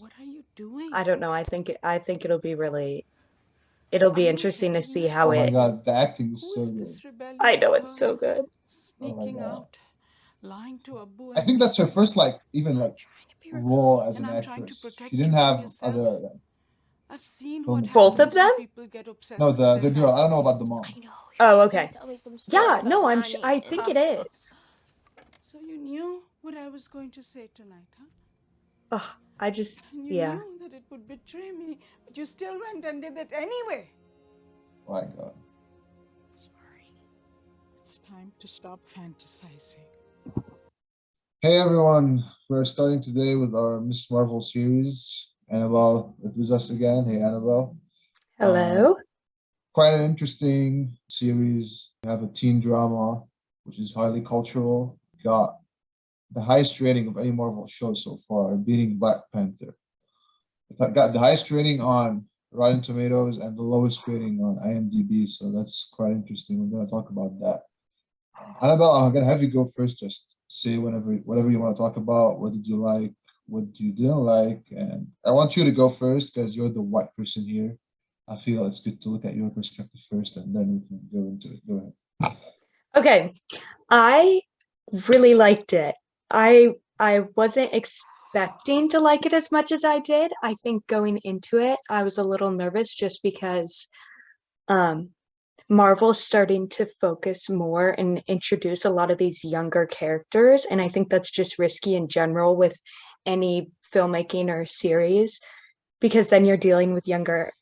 What are you doing? I don't know. I think it'll Are be you interesting to getting see how Oh my mad? it. God, the acting is Who so is good. this I rebellious know it's girl so good. Oh my sneaking God. out, lying to Abu I and think that's her me? first, like, even I'm like trying to be role as and an I'm trying to actress. She protect didn't you from have yourself. other I've seen what film Both of happens them? when people get No, obsessed with the their girl. I don't know about the fantasies. mom. I know. You're Oh, just gonna okay. tell me some story Yeah, about no, Nani. I think it is. So you knew what I was going to say tonight, huh? Oh, I just, And you yeah. knew that it would betray me, but you still went and did it anyway. Oh my God. Sorry. It's time to stop fantasizing. Hey everyone, we're starting today with our Miss Marvel series. Annabelle, it was us again. Hey Annabelle. Um, Hello. Quite an interesting series. We have a teen drama, which is highly cultural. Got the highest rating of any Marvel show so far, beating Black Panther. It got the highest rating on Rotten Tomatoes and the lowest rating on IMDb, so that's quite interesting. We're going to talk about that. Annabelle, I'm gonna have you go first. Just say whatever you want to talk about. What did you like? What you didn't like? And I want you to go first because you're the white person here. I feel it's good to look at your perspective first, and then we can go into it. Go ahead. Okay. I really liked it. I wasn't expecting to like it as much as I did. I think going into it, I was a little nervous just because um Marvel's starting to focus more and introduce a lot of these younger characters. And I think that's just risky in general with any filmmaking or series, because then you're dealing with younger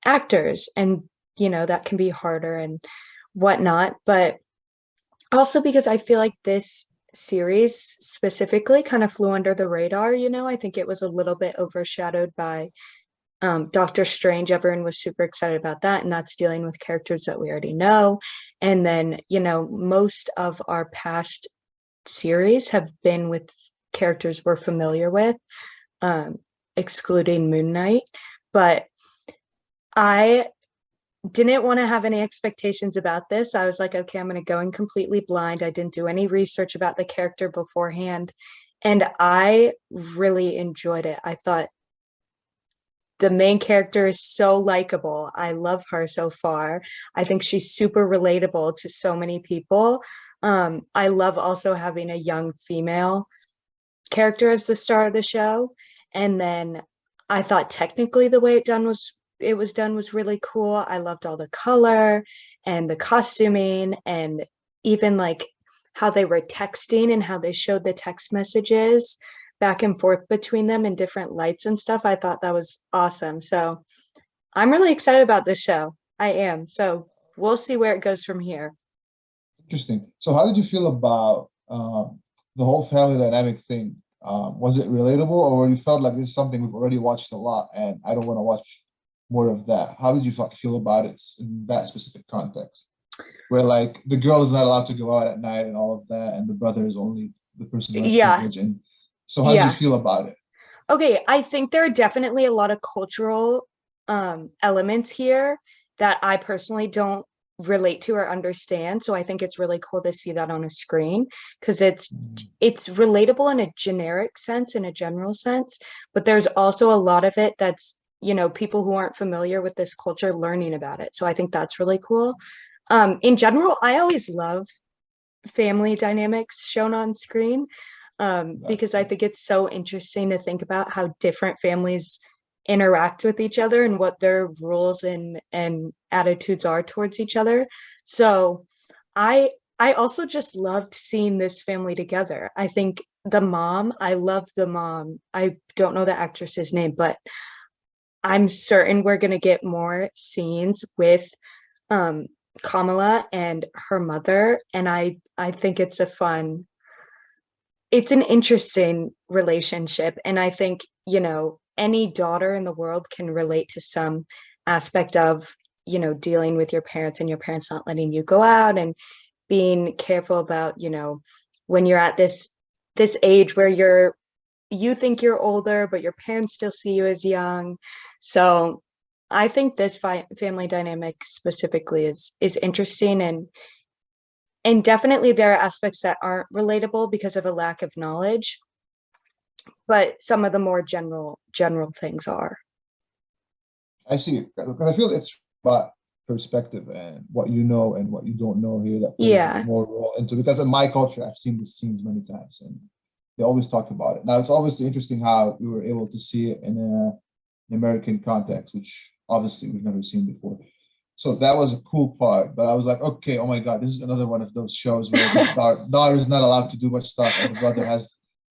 actors, and that can be harder and whatnot. But also because I feel like this series specifically kind of flew under the radar. I think it was a little bit overshadowed by Doctor Strange. Everyone was super excited about that, and that's dealing with characters that we already know. And then, most of our past series have been with characters we're familiar with, um, excluding Moon Knight. But I didn't want to have any expectations about this. I was like, okay, I'm going to go in completely blind. I didn't do any research about the character beforehand. And I really enjoyed it. I thought the main character is so likable. I love her so far. I think she's super relatable to so many people. I love also having a young female character as the star of the show. And then I thought technically the way it was done was really cool. I loved all the color and the costuming, and even like how they were texting and how they showed the text messages back and forth between them in different lights and stuff. I thought that was awesome. So I'm really excited about this show. I am. So we'll see where it goes from here. Interesting. So, how did you feel about the whole family dynamic thing? Was it relatable, or you felt like this is something we've already watched a lot, and I don't want to watch more of that? How did you feel about it in that specific context, where like the girl is not allowed to go out at night and all of that, and the brother is only the person who has Yeah. privilege? And so, how did you Yeah. feel about it? Okay, I think there are definitely a lot of cultural elements here that I personally don't relate to or understand. So I think it's really cool to see that on a screen, because it's Mm, it's relatable in a generic sense, in a general sense, but there's also a lot of it that's, people who aren't familiar with this culture learning about it. So I think that's really cool. In general, I always love family dynamics shown on screen, because I gotcha. think it's so interesting to think about how different families interact with each other and what their rules and attitudes are towards each other. So I also just loved seeing this family together. I think I love the mom. I don't know the actress's name, but I'm certain we're going to get more scenes with um Kamala and her mother, and I think it's an interesting relationship. And I think, any daughter in the world can relate to some aspect of, dealing with your parents and your parents not letting you go out, and being careful about, when you're at this age where you think you're older, but your parents still see you as young. So I think this family dynamic specifically is interesting, and definitely there are aspects that aren't relatable because of a lack of knowledge. but some of the more general things are. I see. Because I feel it's about perspective and what you know and what you don't know here that plays Yeah. more role into. Because in my culture, I've seen these scenes many times, and they always talk about it. Now, it's obviously interesting how we were able to see it in an American context, which obviously we've never seen before. So that was a cool part. But I was like, okay, oh my God, this is another one of those shows where the daughter is not allowed to do much stuff, and the brother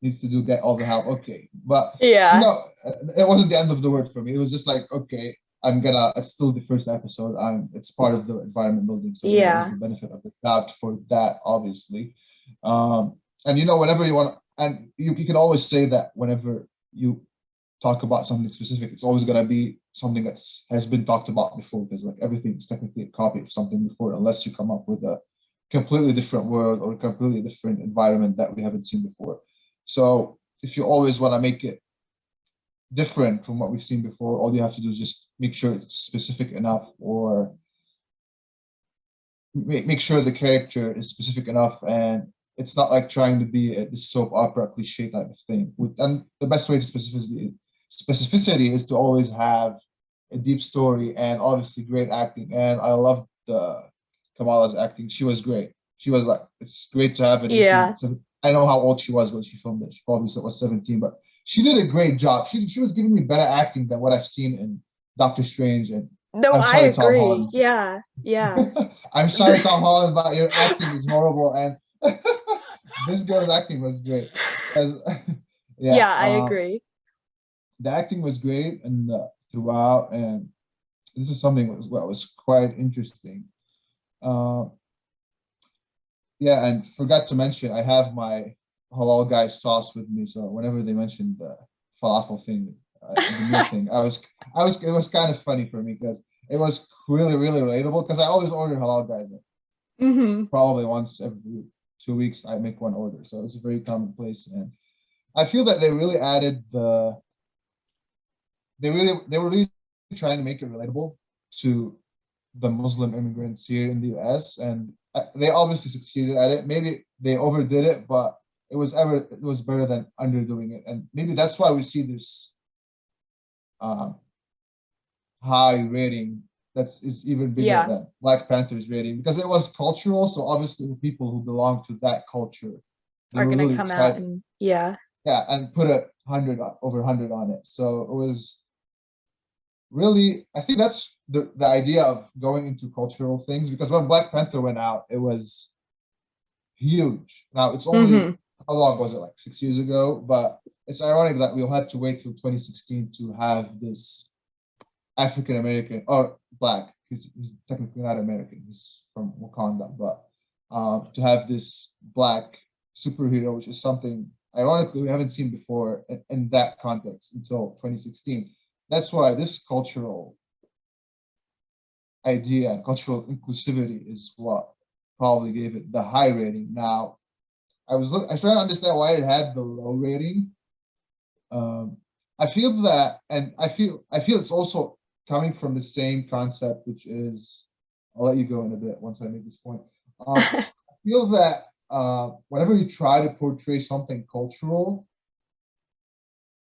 needs to get all the help. Okay, but Yeah. it wasn't the end of the world for me. It was just like, okay, it's still the first episode. It's part of the environment building, so there's the benefit of the doubt for that, obviously. And whenever you want, and you can always say that whenever you talk about something specific, it's always gonna be something has been talked about before, because like everything is technically a copy of something before, unless you come up with a completely different world or a completely different environment that we haven't seen before. So if you always want to make it different from what we've seen before, all you have to do is just make sure it's specific enough, or make sure the character is specific enough, and it's not like trying to be this soap opera cliche type of thing. And the best way to specificity is to always have a deep story and obviously great acting. And I loved Kamala's acting. She was great. She was like, it's great to have an 18. Yeah. So I know how old she was when she filmed it. She probably was 17, but she did a great job. She was giving me better acting than what I've seen in Doctor Strange. And No, I'm sorry, I Tom agree. Holland. Yeah. I'm sorry, Tom Holland, but your acting is horrible. And this girl's acting was great. Yeah, I agree. The acting was great and throughout, and this is something that was quite interesting. Yeah, and forgot to mention, I have my halal guy sauce with me, so whenever they mentioned the falafel thing, the meal thing, it was kind of funny for me because it was really, really relatable. Because I always order halal guys. Probably once every 2 weeks, I make one order, so it's a very commonplace. And I feel that they really added they were really trying to make it relatable to the Muslim immigrants here in the US, and they obviously succeeded at it. Maybe they overdid it, but it was better than underdoing it. And maybe that's why we see this high rating is even bigger than Black Panther's rating, because it was cultural. So obviously the people who belong to that culture, they are were gonna really come excited. out and and put over 100 on it. So it was really, I think that's the idea of going into cultural things, because when Black Panther went out, it was huge. Now it's only how long was it, like 6 years ago? But it's ironic that we'll have to wait till 2016 to have this African American or Black, because he's technically not American, he's from Wakanda, but to have this Black superhero, which is something ironically we haven't seen before in that context until 2016. That's why this cultural idea and cultural inclusivity is what probably gave it the high rating. Now, I was trying to understand why it had the low rating. I feel that, and I feel it's also coming from the same concept, which is, I'll let you go in a bit once I make this point. I feel that whenever you try to portray something cultural,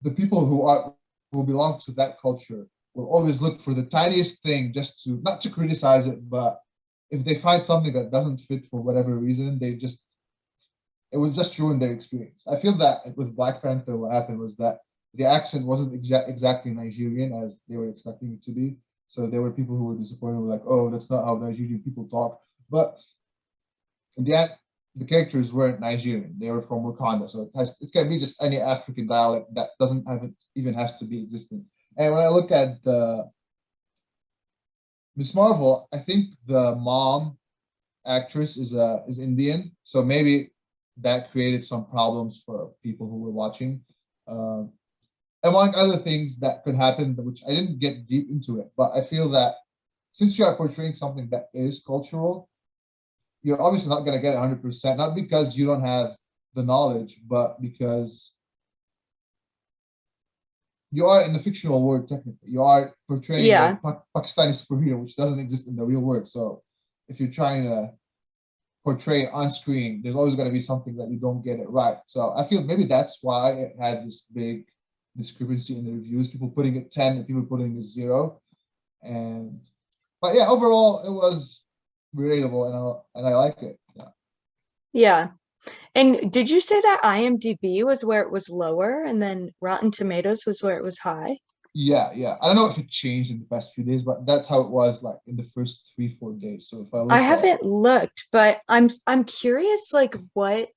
the people who belong to that culture will always look for the tiniest thing, just to not to criticize it, but if they find something that doesn't fit for whatever reason, it will just ruin their experience. I feel that with Black Panther, what happened was that the accent wasn't exactly Nigerian as they were expecting it to be. So there were people who were disappointed, like, oh, that's not how Nigerian people talk. But in the end, the characters weren't Nigerian. They were from Wakanda. So it can be just any African dialect that doesn't even have to be existing. And when I look at Miss Marvel, I think the mom actress is Indian. So maybe that created some problems for people who were watching. Among other things that could happen, which I didn't get deep into it, but I feel that since you are portraying something that is cultural, you're obviously not going to get 100%, not because you don't have the knowledge, but because you are in the fictional world. Technically, you are portraying a Pakistani superhero, which doesn't exist in the real world. So if you're trying to portray on screen, there's always going to be something that you don't get it right. So I feel maybe that's why it had this big discrepancy in the reviews. People putting it 10 and people putting it 0. And but yeah, overall it was relatable and I like it. Yeah. Yeah. And did you say that IMDb was where it was lower and then Rotten Tomatoes was where it was high? Yeah, yeah. I don't know if it changed in the past few days, but that's how it was like in the first 3-4 days. So if I I look at haven't looked, but I'm curious like what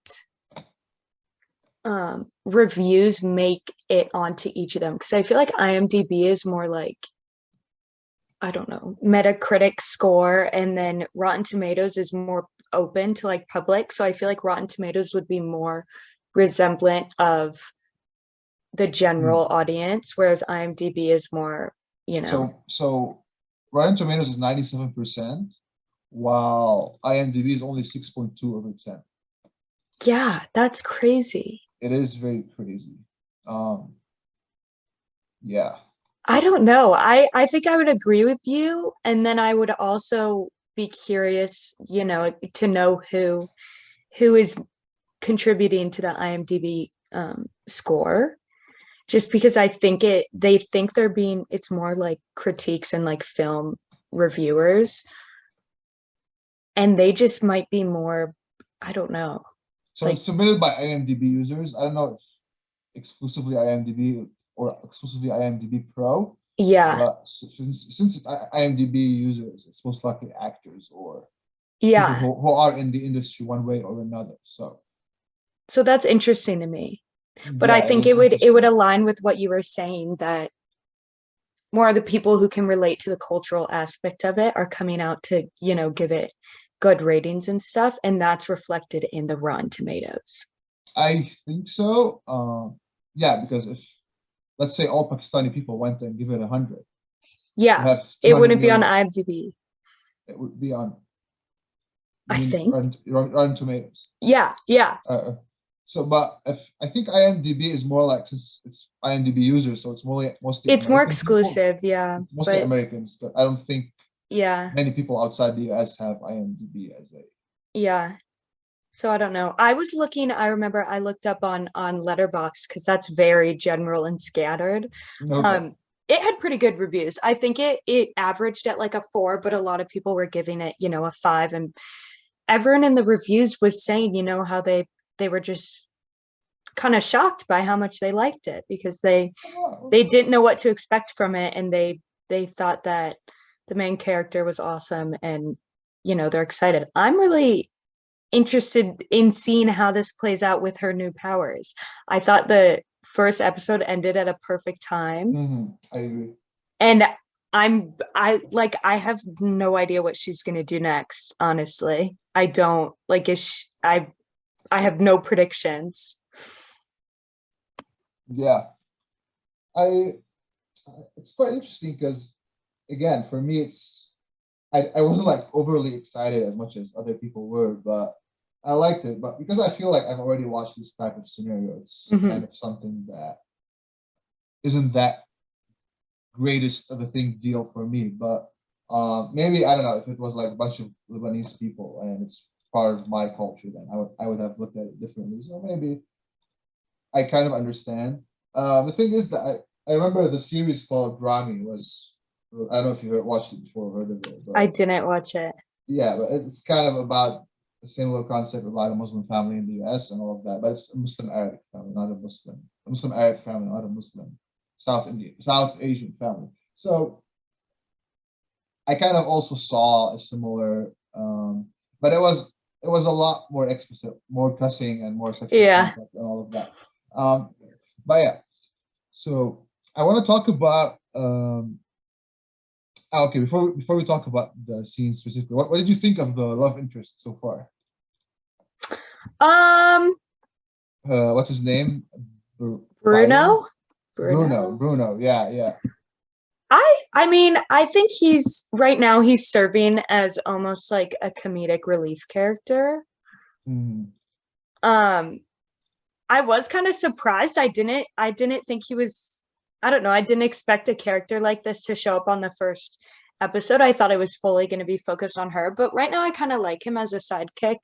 reviews make it onto each of them, because I feel like IMDb is more like, I don't know, Metacritic score, and then Rotten Tomatoes is more open to like public. So I feel like Rotten Tomatoes would be more resemblant of the general audience, whereas IMDb is more, you know. so Rotten Tomatoes is 97%, while IMDb is only 6.2 over 10. Yeah, that's crazy. It is very crazy. Yeah. I don't know. I think I would agree with you, and then I would also be curious, you know, to know who is contributing to the IMDb score, just because I think they think they're being, it's more like critiques and like film reviewers, and they just might be more, I don't know. So Like, it's submitted by IMDb users. I don't know if exclusively IMDb or exclusively IMDb Pro, yeah, but since it's IMDb users, it's most likely actors or people yeah. who are in the industry one way or another. So that's interesting to me. But I Yeah, it think is it would interesting. align with what you were saying, that more of the people who can relate to the cultural aspect of it are coming out to, you know, give it good ratings and stuff, and that's reflected in the Rotten Tomatoes. I think so. Yeah, because if let's say all Pakistani people went and give it 100, you Yeah, have it 200 wouldn't be on million. IMDb, It would be on. You I mean think. Rotten Tomatoes? Yeah, yeah, So, but if I think IMDb is more like, since it's IMDb users, so it's mostly it's more American people, exclusive, yeah, mostly but Americans. But I don't think yeah, many people outside the US have IMDb as a. yeah. So I don't know. I was looking, I remember I looked up on Letterboxd because that's very general and scattered. Okay. It had pretty good reviews. I think it averaged at like a 4, but a lot of people were giving it, you know, a 5. And everyone in the reviews was saying, you know, how they were just kind of shocked by how much they liked it, because they didn't know what to expect from it, and they thought that the main character was awesome, and you know, they're excited. I'm really interested in seeing how this plays out with her new powers. I thought the first episode ended at a perfect time, I agree. and I have no idea what she's gonna do next, honestly. I don't like I have no predictions. Yeah, I. It's quite interesting because, again, for me, I wasn't like overly excited as much as other people were, but I liked it. But because I feel like I've already watched this type of scenario, it's kind of something that isn't that greatest of a thing deal for me. But maybe I don't know, if it was like a bunch of Lebanese people and it's part of my culture, then I would have looked at it differently. So maybe I kind of understand. The thing is that I remember the series called Rami was, I don't know if you watched it before or heard of it, I but didn't watch it. yeah, but it's kind of about a similar concept about a Muslim family in the US and all of that, but it's a Muslim Arabic family, not a Muslim Arabic family, not a Muslim South Asian family. So I kind of also saw a similar, but it was a lot more explicit, more cussing and more sexual Yeah. content and all of that. But yeah, so I want to talk about okay, before we talk about the scene specifically, what did you think of the love interest so far? Um, What's his name? Byron? Bruno? Bruno? Bruno. Yeah, yeah. I mean, I think he's right now he's serving as almost like a comedic relief character. Mhm. I was kind of surprised. I didn't think he was, I don't know, I didn't expect a character like this to show up on the first episode, I thought it was fully going to be focused on her, but right now I kind of like him as a sidekick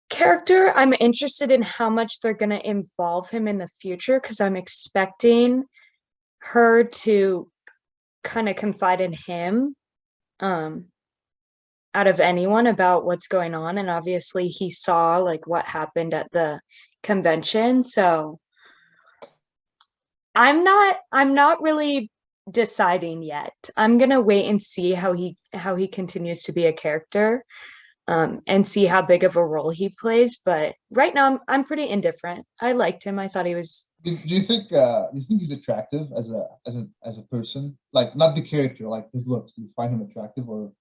character. I'm interested in how much they're going to involve him in the future because I'm expecting her to kind of confide in him out of anyone about what's going on, and obviously he saw like what happened at the convention, so I'm not really deciding yet. I'm gonna wait and see how he continues to be a character, and see how big of a role he plays. But right now, I'm pretty indifferent. I liked him. I thought he was. Do you think he's attractive as a person? Like not the character, like his looks. Do you find him attractive or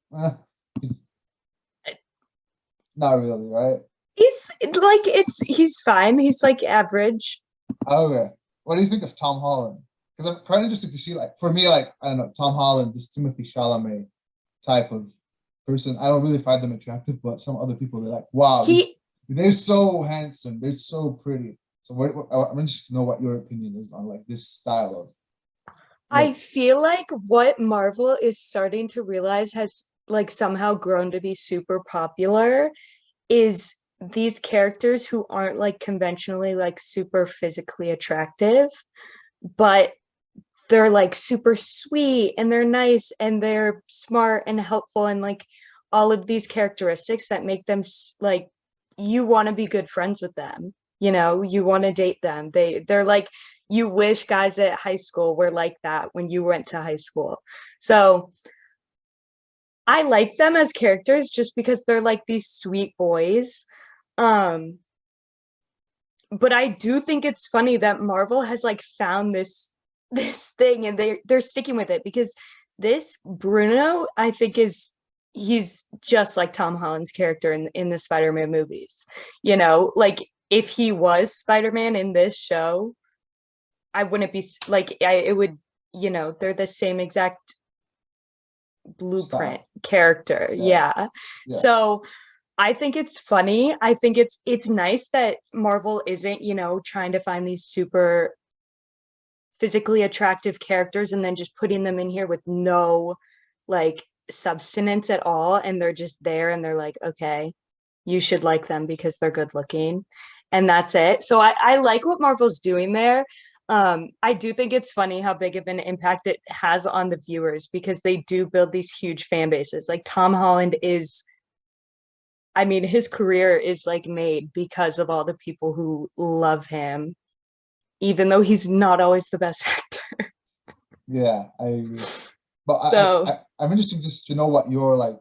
he's not really, right? He's like he's fine. He's like average. Okay. What do you think of Tom Holland? Because I'm quite interested to see, like, for me, like, I don't know, Tom Holland, this Timothy Chalamet type of person. I don't really find them attractive, but some other people, they're like, wow, He they're so handsome, they're so pretty. So I'm interested to know what your opinion is on like this style of I look. feel like what Marvel is starting to realize has like somehow grown to be super popular is these characters who aren't like conventionally like super physically attractive, but they're like super sweet and they're nice and they're smart and helpful and like all of these characteristics that make them like you want to be good friends with them. You want to date them. They're like you wish guys at high school were like that when you went to high school. So I like them as characters just because they're like these sweet boys. Um, but I do think it's funny that Marvel has like found this thing and they're sticking with it because this Bruno, I think he's just like Tom Holland's character in the Spider-Man movies. Like if he was Spider-Man in this show, I wouldn't be like it would, they're the same exact blueprint Style. character. Yeah, Yeah. yeah. So I think it's funny. I think it's nice that Marvel isn't, trying to find these super physically attractive characters and then just putting them in here with no like substance at all, and they're just there and they're like, okay, you should like them because they're good looking, and that's it. So I like what Marvel's doing there. I do think it's funny how big of an impact it has on the viewers because they do build these huge fan bases. Like Tom Holland is, I mean, his career is like made because of all the people who love him, even though he's not always the best actor. Yeah, I agree. But So, I'm interested just to know what your like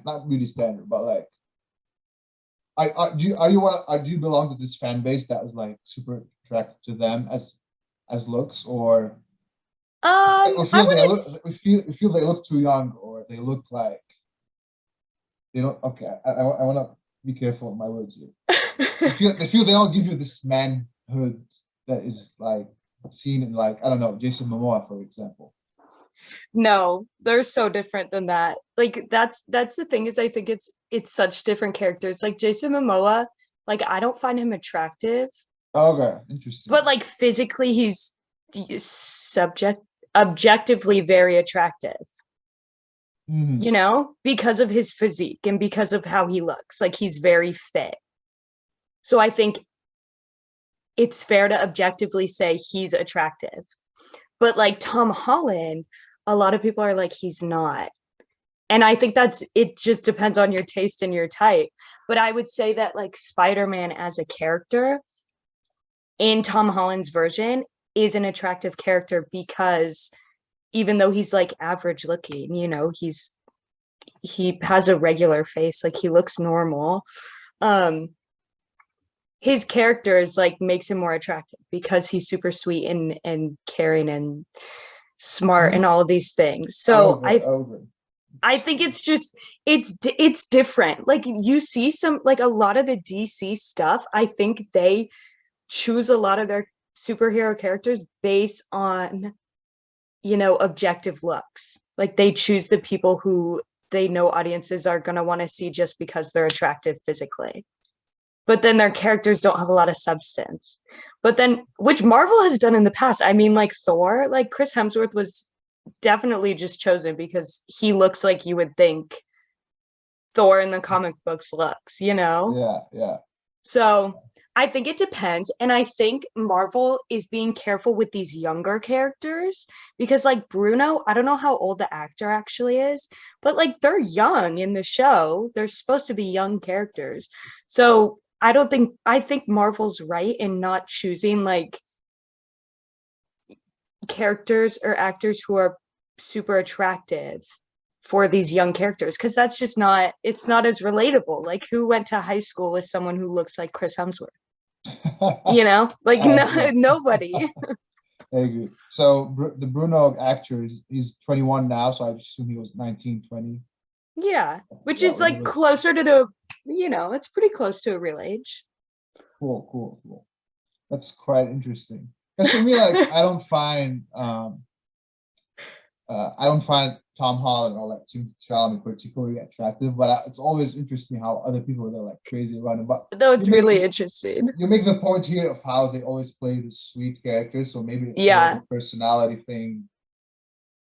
not beauty standard, but like do you belong to this fan base that is like super attracted to them as looks or I feel they wouldn't. look feel they look too young or they look like they don't okay I want to be careful with my words here. They feel they all give you this manhood that is like seen in like I don't know Jason Momoa for example. No, they're so different than that. Like that's the thing is I think it's such different characters. Like Jason Momoa, like I don't find him attractive, Okay, interesting. but like physically he's subject objectively very attractive, Hmm. because of his physique and because of how he looks. Like he's very fit. So I think it's fair to objectively say he's attractive. But like Tom Holland, a lot of people are like he's not. And I think it just depends on your taste and your type. But I would say that like Spider-Man as a character in Tom Holland's version is an attractive character because even though he's like average looking, he has a regular face, like he looks normal. Um his character is like makes him more attractive because he's super sweet and caring and smart and Hmm. all of these things. So Over, I over. I think it's just it's different. Like you see some like a lot of the DC stuff, I think they choose a lot of their superhero characters based on, objective looks. Like they choose the people who they know audiences are going to want to see just because they're attractive physically. But then their characters don't have a lot of substance. But then which Marvel has done in the past. I mean like Thor, like Chris Hemsworth was definitely just chosen because he looks like you would think Thor in the comic books looks, you know? Yeah. So I think it depends. And I think Marvel is being careful with these younger characters because, like, Bruno, I don't know how old the actor actually is, but like they're young in the show. They're supposed to be young characters. So I think Marvel's right in not choosing like characters or actors who are super attractive for these young characters because that's just not it's not as relatable. Like who went to high school with someone who looks like Chris Hemsworth? You know, like Yeah. nobody. I agree. So the Bruno actor is he's 21 now, so I assume he was 19, 20. Yeah, which Yeah, is when he like was closer to the, you know, it's pretty close to a real age. cool. That's quite interesting. Because for me, like I don't find Tom Holland or like Tim Chalamet particularly attractive, but it's always interesting how other people are like crazy about him. But Though you it's make really interesting. you make the point here of how they always play the sweet characters, so maybe it's more of Yeah. a personality thing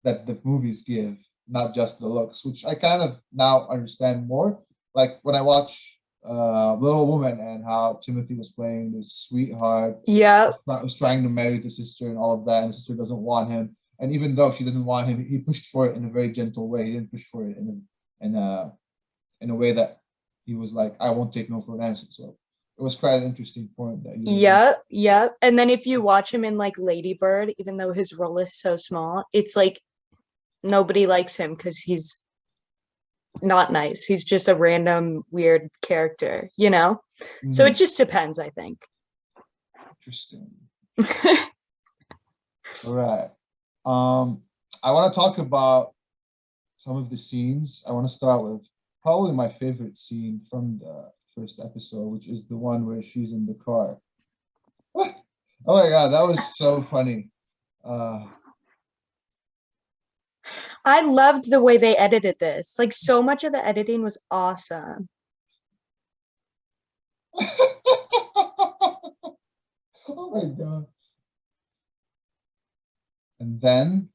that the movies give, not just the looks, which I kind of now understand more. Like when I watch Little Woman and how Timothy was playing this sweetheart, Yeah. was trying to marry the sister and all of that, and the sister doesn't want him. And even though she didn't want him, he pushed for it in a very gentle way. He didn't push for it in a way that he was like, I won't take no for an answer. So it was quite an interesting point that you Yeah. And then if you watch him in like Lady Bird, even though his role is so small, it's like nobody likes him because he's not nice. He's just a random weird character, you know? So it just depends, I think. Interesting. All right. I want to talk about some of the scenes. I want to start with probably my favorite scene from the first episode, which is the one where she's in the car. Oh my God, that was so funny. I loved the way they edited this. Like so much of the editing was awesome. Oh my God. And then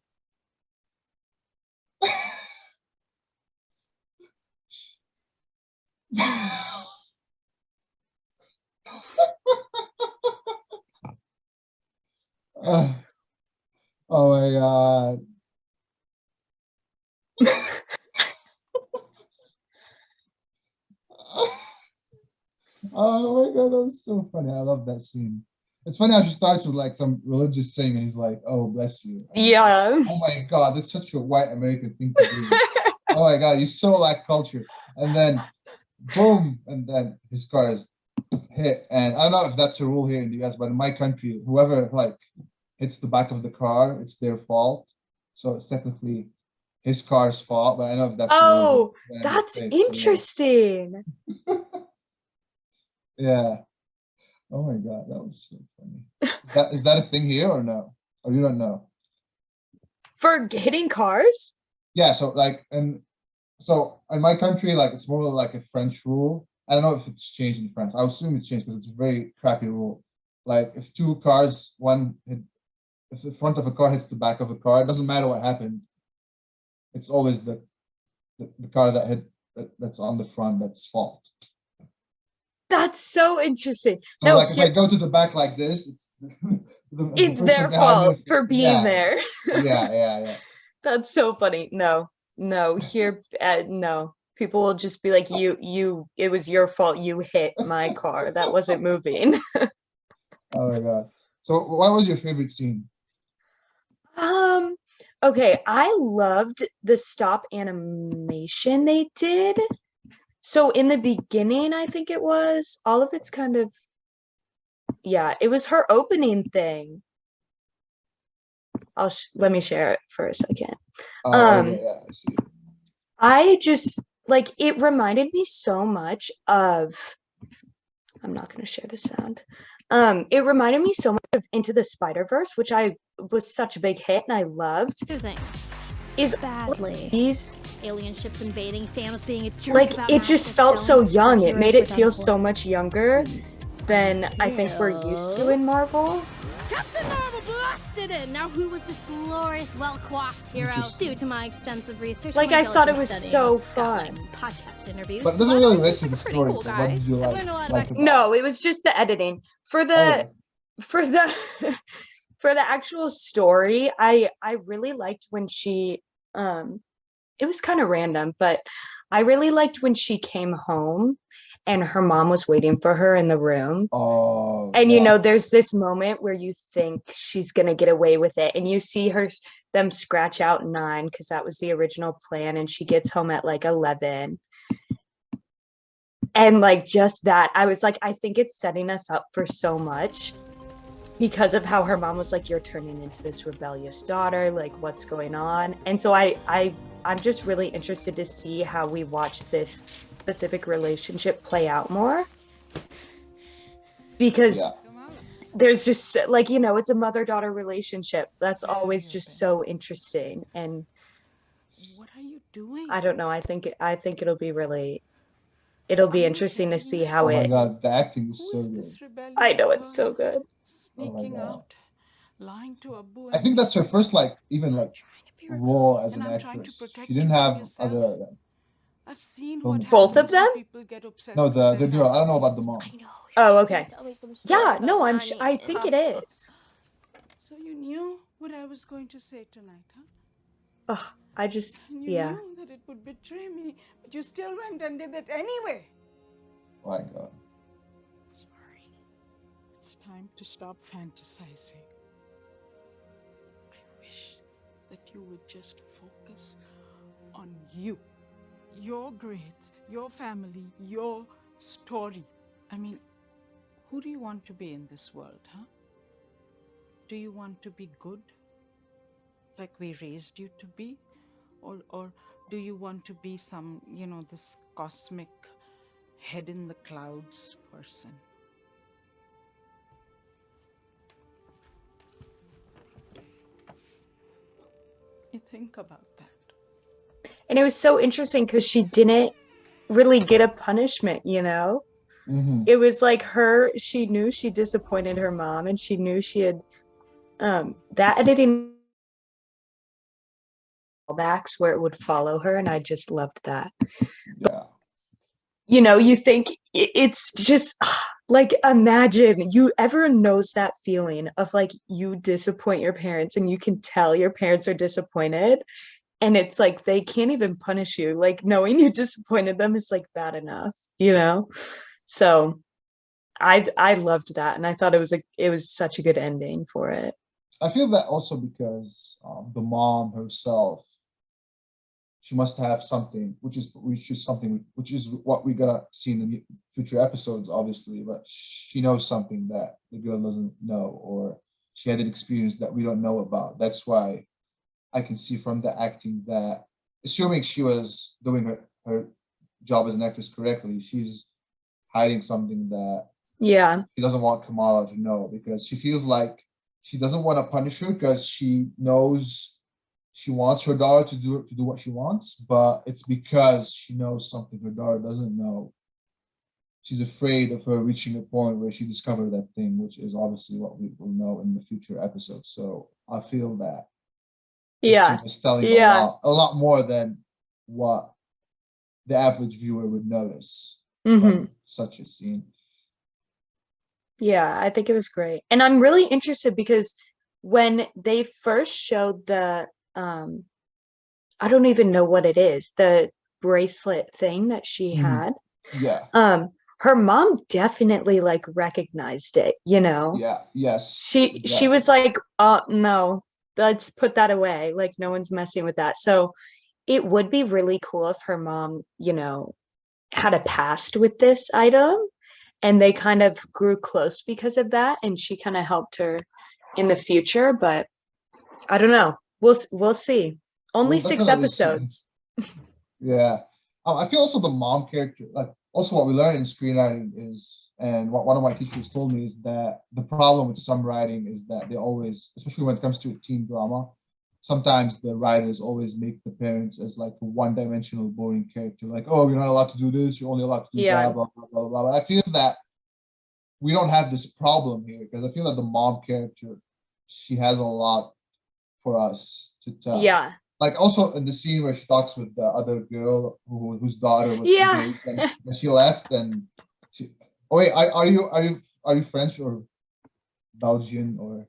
oh my God. Oh my God, that was so funny. I love that scene. It's funny how she starts with like some religious thing and he's like, oh, bless you. Yeah. Oh my God, that's such a white American thing to do. Oh my God, you so lack culture. And then boom, and then his car is hit. And I don't know if that's a rule here in the US, but in my country, whoever like hits the back of the car, it's their fault. So it's technically his car's fault, but I know if that's the rule in the That's States, interesting. yeah. Oh my God, that was so funny. Is that a thing here or no? Or you don't know? For hitting cars? Yeah, so like so in my country, like it's more like a French rule. I don't know if it's changed in France. I would assume it's changed because it's a very crappy rule. Like if two cars, if the front of a car hits the back of a car, it doesn't matter what happened. It's always the car that's on the front that's fault. That's so interesting. So No, like if I go to the back like this, it's it's their fault for being there. Yeah. That's so funny. No, here, no. People will just be like, it was your fault. You hit my car. That wasn't moving. Oh my God. So what was your favorite scene? Okay, I loved the stop animation they did. So in the beginning, I think it was, all of it's kind of, yeah, it was her opening thing. Let me share it for a second. Okay, yeah, I see. I just like it reminded me so much of I'm not going to share the sound. It reminded me so much of Into the Spider-Verse, which I was such a big hit and I loved. Is badly. These alien ships invading, Thanos being a jerk like about it just Massive felt so Stones, young. It heroes made were it done feel for. so much younger than I think we're used to in Marvel. Captain Marvel blasted in! Now who was this glorious, well-coiffed hero? Interesting. Due to my extensive research, Like, my I thought it diligent was studying so of Scotland, fun. podcast interviews. But it doesn't I've really always relate to been the a pretty story. cool So guy. what did you I've like? learned a lot Like about- about No, it was just the editing. For the for the for the actual story, I really liked when she it was kind of random, but I really liked when she came home and her mom was waiting for her in the room. Oh, And yeah. there's this moment where you think she's gonna get away with it, and you see them scratch out 9 because that was the original plan, and she gets home at like 11. And like just that, I was like, I think it's setting us up for so much because of how her mom was like, you're turning into this rebellious daughter, like what's going on? And so I'm just really interested to see how we watch this specific relationship play out more, because Yeah. there's just like, it's a mother-daughter relationship that's always just so interesting. And What are you doing? I don't know, I think it'll be interesting to see how Oh my it God, the acting is Who so is good. this rebellious I know it's so girl good. sneaking God. out, lying to Abu I and think me? that's her first even I'm trying to be her role girl, as and an I'm trying to actress. protect She didn't you from have yourself. other. I've seen Film what Both happens of them? when people get obsessed No, with the their girl. I don't know about the fantasies. mom. I know. Oh, You're just okay. gonna tell me some story Yeah, about no, Nani. I think it is. So you knew what I was going to say tonight, huh? Oh, I just, And you yeah. knew that it would betray me, but you still went and did it anyway. My God. Sorry. It's time to stop fantasizing. I wish that you would just focus on you. Your grades, your family, your story. I mean, who do you want to be in this world, huh? Do you want to be good, like we raised you to be? Or do you want to be some, this cosmic head in the clouds person? You think about that. And it was so interesting because she didn't really get a punishment, Mm-hmm. It was like she knew she disappointed her mom, and she knew she had that editing backs where it would follow her, and I just loved that. Yeah. You think it's just like, imagine, you everyone knows that feeling of like you disappoint your parents and you can tell your parents are disappointed, and it's like they can't even punish you, like knowing you disappointed them is like bad enough. So I loved that, and I thought it was such a good ending for it. I feel that also because the mom herself, she must have something, which is what we gotta see in the future episodes, obviously. But she knows something that the girl doesn't know, or she had an experience that we don't know about. That's why I can see from the acting that, assuming she was doing her job as an actress correctly, she's hiding something that Yeah. she doesn't want Kamala to know, because she feels like she doesn't want to punish her because she knows she wants her daughter to do what she wants, but it's because she knows something her daughter doesn't know. She's afraid of her reaching a point where she discovered that thing, which is obviously what we will know in the future episodes. So I feel that Yeah. is telling Yeah. a lot more than what the average viewer would notice Hmm. from such a scene. Yeah, I think it was great. And I'm really interested because when they first showed the I don't even know what it is, the bracelet thing that she Mhm. had, Yeah. her mom definitely like recognized it, Yeah. Yes. She was like, no, let's put that away, like no one's messing with that. So it would be really cool if her mom, had a past with this item, and they kind of grew close because of that, and she kind of helped her in the future. But I don't know, we'll see. Only We'll 6 definitely see. episodes. Yeah. I feel also the mom character, like also what we learned in screenwriting is, and what one of my teachers told me, is that the problem with some writing is that they always, especially when it comes to a teen drama, sometimes the writers always make the parents as like a one-dimensional boring character, like, oh, you're not allowed to do this, you're only allowed to do Yeah. that, blah blah blah blah. I feel that we don't have this problem here because I feel like the mom character, she has a lot for us to tell. Yeah. Like also in the scene where she talks with the other girl whose daughter was Yeah. engaged and she left and she. Oh wait, are you French or Belgian or?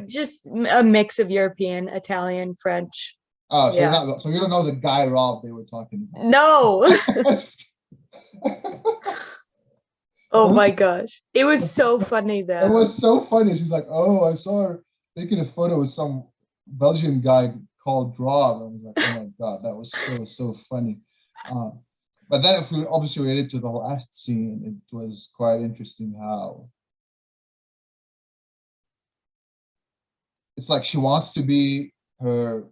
Just a mix of European, Italian, French. Oh, so Yeah. so you don't know the guy Rob they were talking about. No. Oh It was, my gosh. It was so funny it though. was so funny. She's like, "Oh, I saw her taking a photo with some Belgian guy called Rob." I was like, "Oh my god, that was so funny." But then, if we obviously related to the last scene, it was quite interesting how it's like she wants to be her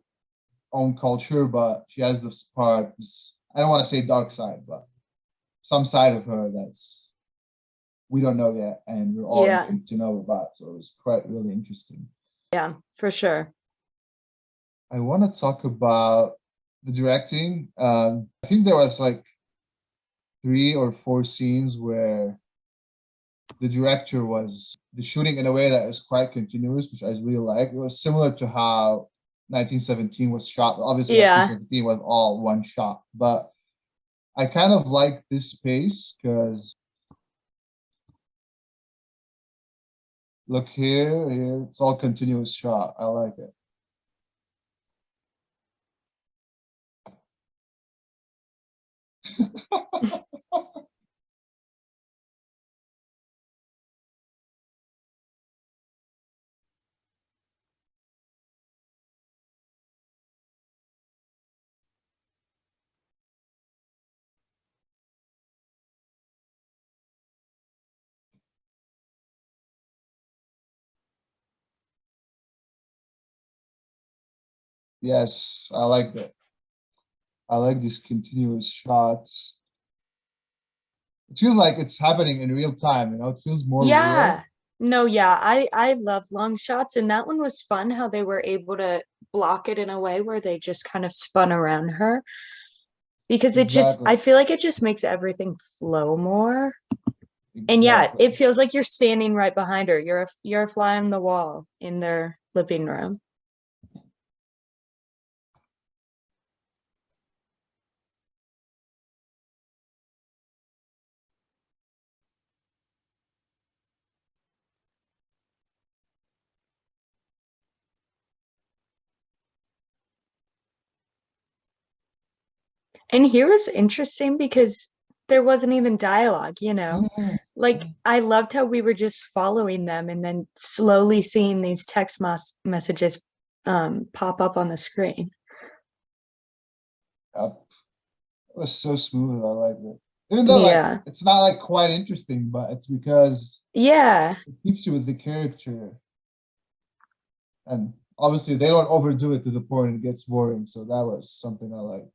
own culture, but she has this part. I don't want to say dark side, but some side of her that's we don't know yet, and we're all Yeah. intrigued to know about. So it was quite really interesting. Yeah, for sure. I want to talk about the directing. I think there was like 3 or 4 scenes where the director was the shooting in a way that is quite continuous, which I really like. It was similar to how 1917 was shot. Obviously, Yeah. 1917 was all one shot, but I kind of like this pace because look here, it's all continuous shot. I like it. Yes, I like that. I like these continuous shots. It feels like it's happening in real time, it feels more real. Yeah. No, yeah. I love long shots, and that one was fun how they were able to block it in a way where they just kind of spun around her. Because it just Exactly. I feel like it just makes everything flow more. And yeah, Exactly. it feels like you're standing right behind her. You're a fly on the wall in their living room. And here was interesting because there wasn't even dialogue, Mhm. Like I loved how we were just following them and then slowly seeing these text messages pop up on the screen. Yep. It was so smooth. I like it. Even though like Yeah. it's not like quite interesting, but it's because Yeah. it keeps you with the character. And obviously they don't overdo it to the point it gets boring. So that was something I liked.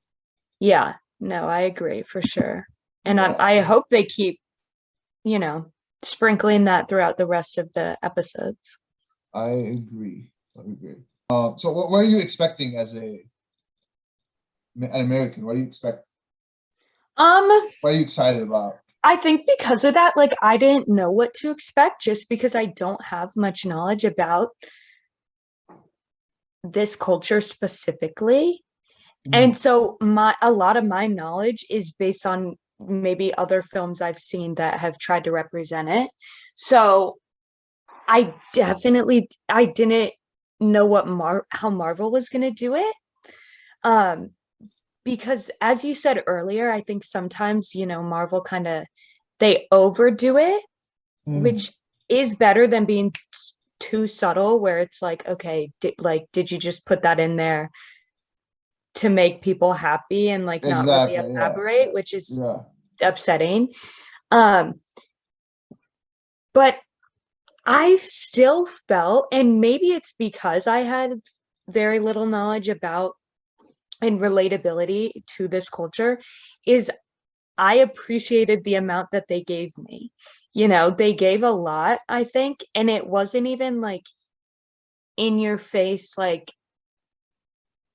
Yeah. No, I agree for sure. And Yeah. I hope they keep, sprinkling that throughout the rest of the episodes. I agree. I agree. So what are you expecting as an American? What do you expect? What are you excited about? I think because of that, like I didn't know what to expect just because I don't have much knowledge about this culture specifically. And so a lot of my knowledge is based on maybe other films I've seen that have tried to represent it. So I didn't know how Marvel was going to do it. Because as you said earlier, I think sometimes, Marvel kind of they overdo it, which is better than being too subtle where it's like, okay, did you just put that in there to make people happy and like not really Exactly. elaborate, which is Yeah. upsetting. But I've still felt, and maybe it's because I had very little knowledge about and relatability to this culture, is I appreciated the amount that they gave me. They gave a lot, I think, and it wasn't even like in your face, like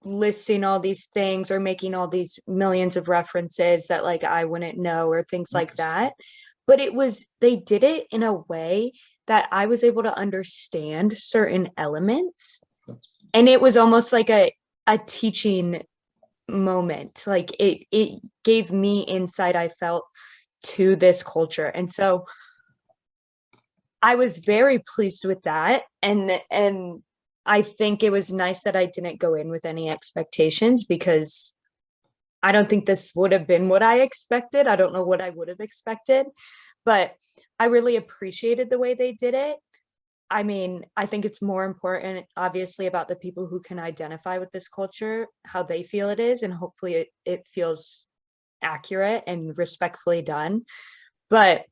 listing all these things or making all these millions of references that like I wouldn't know or things like that. but they did it in a way that I was able to understand certain elements. And it was almost like a teaching moment. Like it gave me insight, I felt, to this culture. And so I was very pleased with that. And I think it was nice that I didn't go in with any expectations, because I don't think this would have been what I expected. I don't know what I would have expected, but I really appreciated the way they did it. I mean, I think it's more important, obviously, about the people who can identify with this culture, how they feel it is, and hopefully it feels accurate and respectfully done. But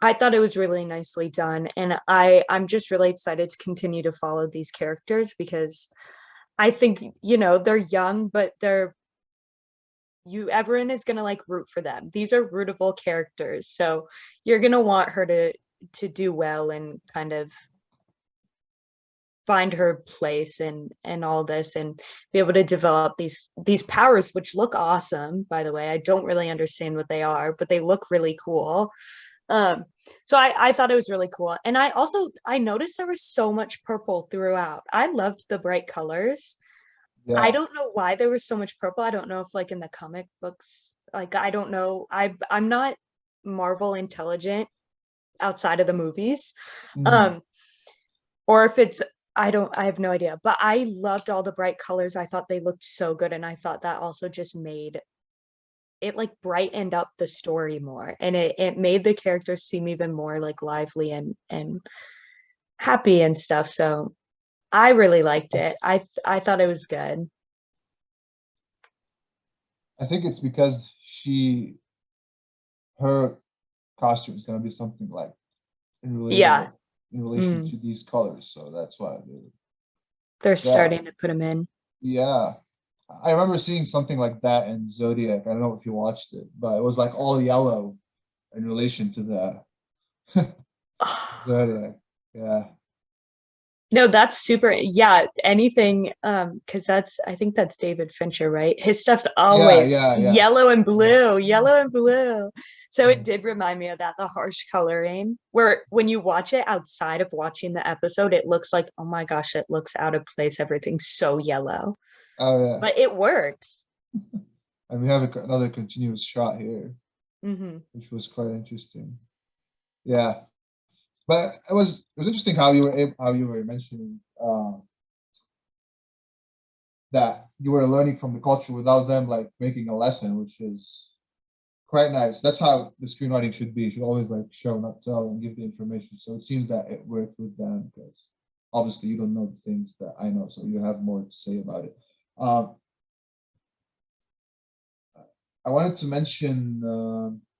I thought it was really nicely done, and I'm just really excited to continue to follow these characters, because I think, they're young, but everyone is gonna like root for them. These are rootable characters, so you're gonna want her to do well and kind of find her place and all this, and be able to develop these powers, which look awesome, by the way. I don't really understand what they are, but they look really cool. So I thought it was really cool. And I noticed there was so much purple throughout. I loved the bright colors. Yeah. I don't know why there was so much purple. I don't know if, like, in the comic books, like, I don't know. I'm not Marvel intelligent outside of the movies. Or if it's, I have no idea, but I loved all the bright colors. I thought they looked so good, and I thought that also just made it, like, brightened up the story more, and it made the characters seem even more, like, lively and happy and stuff. So I really liked it. I thought it was good. I think it's because her costume is gonna be something like Yeah. in relation to these colors, so that's why They're starting to put them in. Yeah. I remember seeing something like that in Zodiac. I don't know if you watched it, but it was like all yellow in relation to the Zodiac. Yeah. No, that's super. Yeah, anything, because I think that's David Fincher, right? His stuff's always yeah. yellow and blue, yellow and blue. So it did remind me of that, the harsh coloring, where when you watch it outside of watching the episode, it looks like, oh my gosh, it looks out of place. Everything's so yellow. Oh yeah. But it works. And we have another continuous shot here, Mm-hmm. which was quite interesting. Yeah. But it was interesting how you were mentioning that you were learning from the culture without them like making a lesson, which is quite nice. That's how the screenwriting should be. You should always like show, not tell, and give the information. So it seems that it worked with them, because obviously you don't know the things that I know, so you have more to say about it. I wanted to mention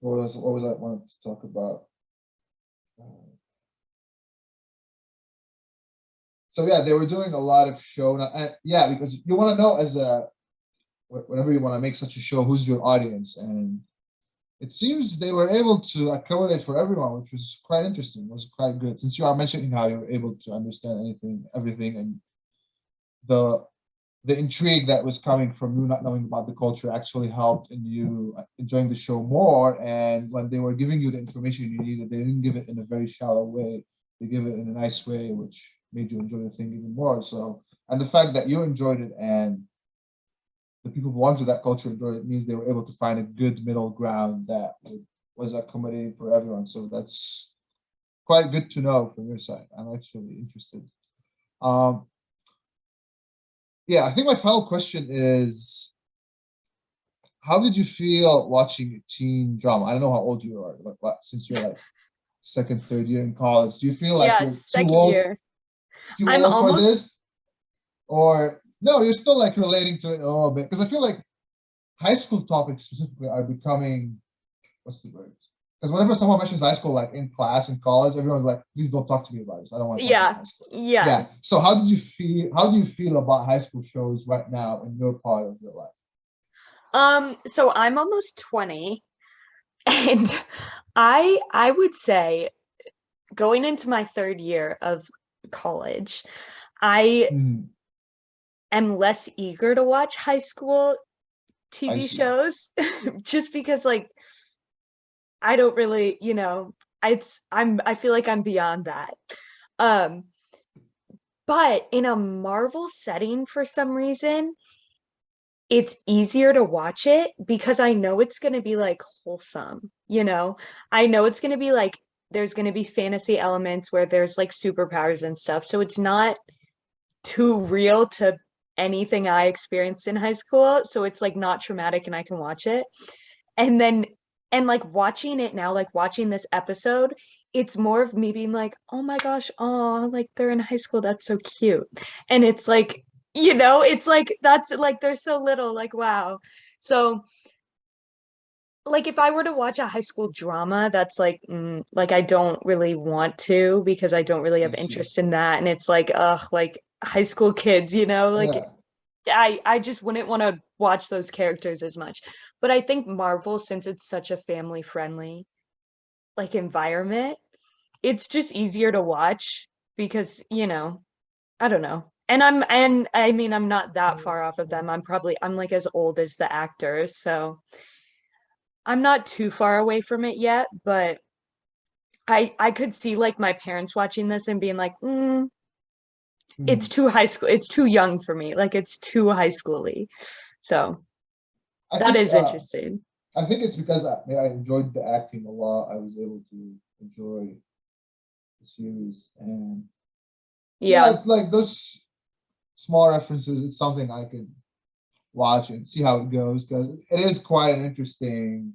what was I wanted to talk about? So yeah, they were doing a lot of show, yeah, because you want to know whenever you want to make such a show, who's your audience, and it seems they were able to accommodate for everyone, which was quite interesting. It was quite good, since you are mentioning how you were able to understand everything, and the intrigue that was coming from you not knowing about the culture actually helped in you enjoying the show more. And when they were giving you the information you needed, they didn't give it in a very shallow way. They give it in a nice way, which made you enjoy the thing even more. So, and the fact that you enjoyed it and the people who belong to that culture enjoyed it means they were able to find a good middle ground that was accommodating for everyone. So that's quite good to know from your side. I'm actually interested. Yeah, I think my final question is, how did you feel watching a teen drama? I don't know how old you are, but since you're like second, third year in college, do you feel like you're second too old, year. too I'm old for almost this? Or no, you're still like relating to it a little bit? Because I feel like high school topics specifically are becoming, what's the word? Because whenever someone mentions high school, like in class, in college, everyone's like, please don't talk to me about this. I don't want to talk about high school. Yeah. So how do you feel about high school shows right now in your part of your life? So I'm almost 20, and I would say, going into my third year of college, I am less eager to watch high school TV shows, just because, like, I don't really, I feel like I'm beyond that. Um, but in a Marvel setting for some reason, it's easier to watch it because I know it's going to be like wholesome, you know? I know it's going to be like there's going to be fantasy elements where there's like superpowers and stuff. So it's not too real to anything I experienced in high school. So it's like not traumatic and I can watch it. And then and like watching it now, like watching this episode, it's more of me being like, oh my gosh, oh, like they're in high school, that's so cute. And it's like, it's like that's like they're so little, like wow. So like if I were to watch a high school drama, that's like I don't really want to because I don't really I have see. interest in that. And it's like, ugh, like high school kids, like Yeah. I just wouldn't want to watch those characters as much. But I think Marvel, since it's such a family friendly like environment, it's just easier to watch because, I don't know. And I mean I'm not that far off of them. I'm like as old as the actors, so I'm not too far away from it yet, but I could see like my parents watching this and being like, it's Mhm. too high school, it's too young for me, like it's too high schooly. So I that think is interesting. I think it's because I enjoyed the acting a lot. I was able to enjoy the series, and yeah, Yeah. it's like those small references. It's something I can watch and see how it goes because it is quite an interesting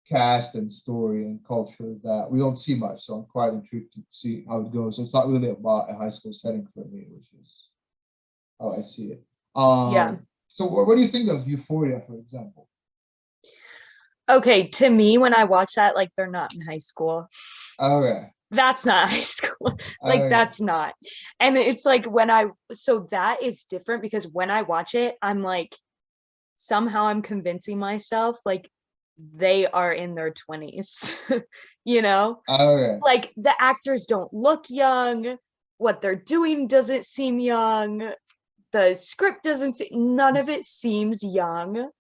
cast and story and culture that we don't see much. So I'm quite intrigued to see how it goes. So it's not really about a high school setting for me, which is how I see it. Yeah. So what do you think of Euphoria, for example? Okay, to me, when I watch that, like they're not in high school. Okay, That's not high school. Like okay. that's not. And it's like so that is different because when I watch it, I'm like somehow I'm convincing myself like they are in their 20s. You know? Okay. Like the actors don't look young, what they're doing doesn't seem young, the script none of it seems young.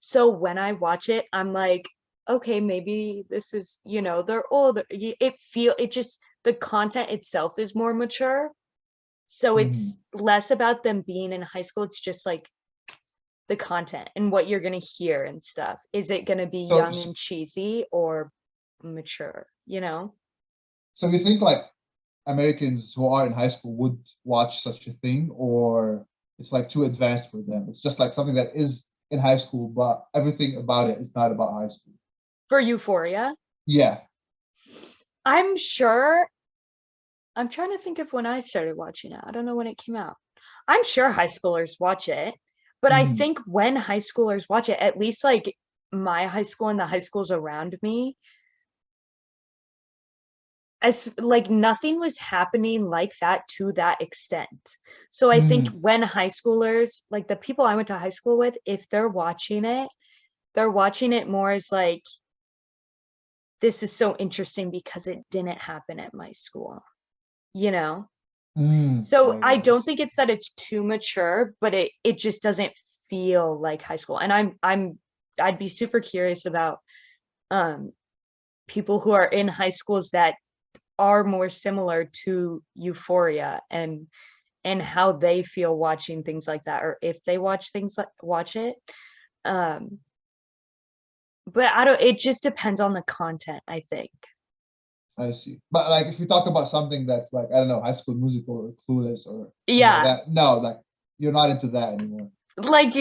So when I watch it, I'm like, okay, maybe this is, they're older. It just, the content itself is more mature. So Mhm. it's less about them being in high school. It's just like the content and what you're going to hear and stuff. Is it going to be So, young and cheesy or mature, you know? so you think like Americans who are in high school would watch such a thing, or it's like too advanced for them? It's just like something that is in high school, but everything about it is not about high school. For Euphoria, Yeah. I'm sure I'm trying to think of when I started watching it. I don't know when it came out. I'm sure high schoolers watch it, but I Mhm. think when high schoolers watch it, at least like my high school and the high schools around me, as like nothing was happening like that to that extent. So I think Mhm. when high schoolers, like the people I went to high school with, if they're watching it more as like, this is so interesting because it didn't happen at my school, you know? So I Okay, I don't see. think it's that it's too mature, but it just doesn't feel like high school. And I'd be super curious about um people who are in high schools that are more similar to Euphoria and how they feel watching things like that or if they watch it. Um but I don't it just depends on the content, I think. I see. But like if we talk about something that's like, I don't know, High School Musical or Clueless or something like Yeah. that, no, like you're not into that anymore. Like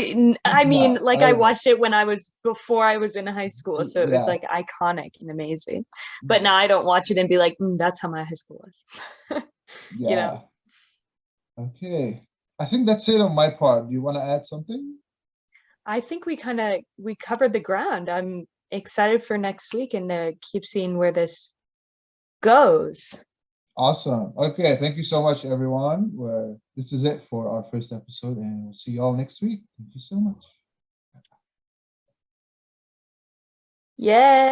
I mean, No. like I Okay. watched it when I was before I was in high school, so it was Yeah. like iconic and amazing. But now I don't watch it and be like, that's how my high school was. You know, Yeah. Okay. I think that's it on my part. Do you want to add something? I think we covered the ground. I'm excited for next week and to keep seeing where this goes. Awesome. Okay. Thank you so much, everyone. This is it for our first episode, and we'll see you all next week. Thank you so much. Yay!